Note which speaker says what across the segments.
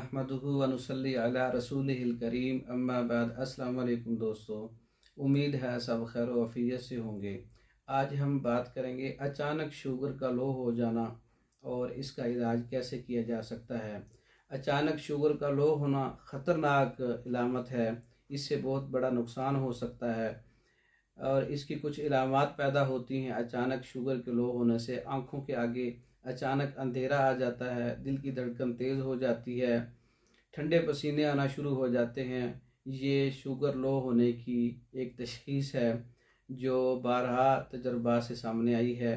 Speaker 1: नहमदुहु व नुसल्ली अला रसूलिहिल करीम अम्मा बाद। अस्सलाम वालेकुम दोस्तों, उम्मीद है सब खैर व आफियत से होंगे। आज हम बात करेंगे अचानक शुगर का लो हो जाना और इसका इलाज कैसे किया जा सकता है। अचानक शुगर का लो होना ख़तरनाक इलामत है, इससे बहुत बड़ा नुकसान हो सकता है और इसकी कुछ इलामात पैदा होती हैं। अचानक शुगर के लो होने से आँखों के आगे अचानक अंधेरा आ जाता है, दिल की धड़कन तेज़ हो जाती है, ठंडे पसीने आना शुरू हो जाते हैं। ये शुगर लो होने की एक तशख़ीस है जो बारहा तजर्बा से सामने आई है।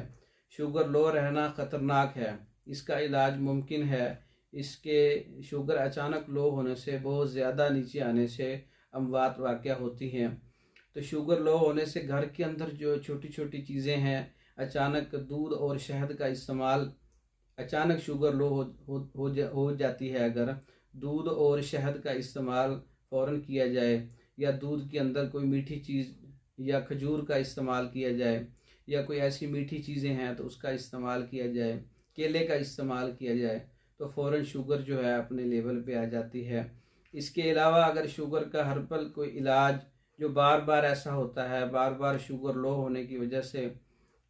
Speaker 1: शुगर लो रहना ख़तरनाक है, इसका इलाज मुमकिन है। इसके शुगर अचानक लो होने से बहुत ज़्यादा नीचे आने से अमवात वाक़या होती हैं। तो शुगर लो होने से घर के अंदर जो छोटी छोटी चीज़ें हैं, अचानक दूध और शहद का इस्तेमाल, अचानक शुगर लो हो जाती है अगर दूध और शहद का इस्तेमाल फ़ौरन किया जाए, या दूध के अंदर कोई मीठी चीज़ या खजूर का इस्तेमाल किया जाए, या कोई ऐसी मीठी चीज़ें हैं तो उसका इस्तेमाल किया जाए, केले का इस्तेमाल किया जाए, तो फ़ौरन शुगर जो है अपने लेवल पे आ जाती है। इसके अलावा अगर शुगर का हर पल कोई इलाज जो बार बार ऐसा होता है, बार बार शुगर लो होने की वजह से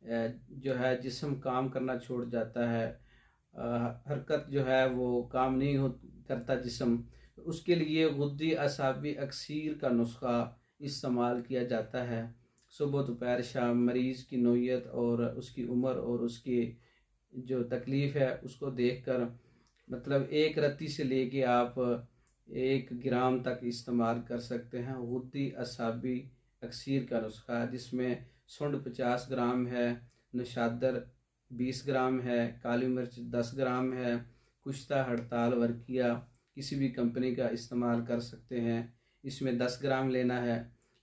Speaker 1: जो है जिस्म काम करना छोड़ जाता है, हरकत जो है वो काम नहीं हो करता जिस्म, तो उसके लिए गुद्दी असाबी अक्सीर का नुस्खा इस्तेमाल किया जाता है। सुबह दोपहर शाम मरीज़ की नौइयत और उसकी उम्र और उसकी जो तकलीफ़ है उसको देखकर, मतलब एक रत्ती से लेके आप 1 ग्राम तक इस्तेमाल कर सकते हैं गुद्दी असाबी अक्सीर का नुस्खा, जिसमें सुंड 50 ग्राम है, नशादर 20 ग्राम है, काली मिर्च 10 ग्राम है, कुश्ता हड़ताल वर्किया किसी भी कंपनी का इस्तेमाल कर सकते हैं, इसमें 10 ग्राम लेना है।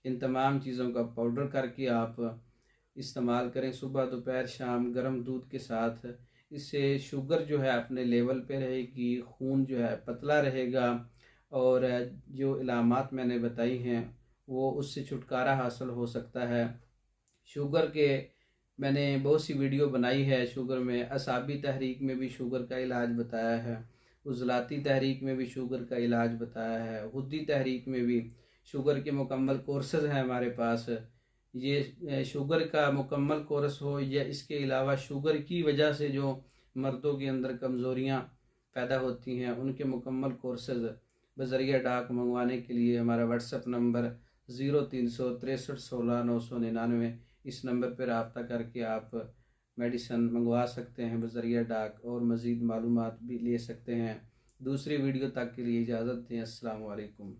Speaker 1: इन तमाम चीज़ों का पाउडर करके आप इस्तेमाल करें सुबह दोपहर शाम गर्म दूध के साथ। इससे शुगर जो है अपने लेवल पे रहेगी, खून जो है पतला रहेगा और जो इलामात मैंने बताई हैं वो उससे छुटकारा हासिल हो सकता है। शुगर के मैंने बहुत सी वीडियो बनाई है, शुगर में असाबी तहरीक में भी शुगर का इलाज बताया है, उज़लाती तहरीक में भी शुगर का इलाज बताया है, गुद्दी तहरीक में भी शुगर के मुकम्मल कोर्सेज़ हैं हमारे पास। ये शुगर का मुकम्मल कोर्स हो या इसके अलावा शुगर की वजह से जो मर्दों के अंदर कमज़ोरियाँ पैदा होती हैं उनके मुकम्मल कोर्सेज़ बज़रिया डाक मंगवाने के लिए हमारा व्हाट्सएप नंबर 036316 999, इस नंबर पर रब्ता करके आप मेडिसन मंगवा सकते हैं बज़रिया डाक और मज़ीद मालूमात भी ले सकते हैं। दूसरी वीडियो तक के लिए इजाज़त दें। अस्सलाम वालेकुम।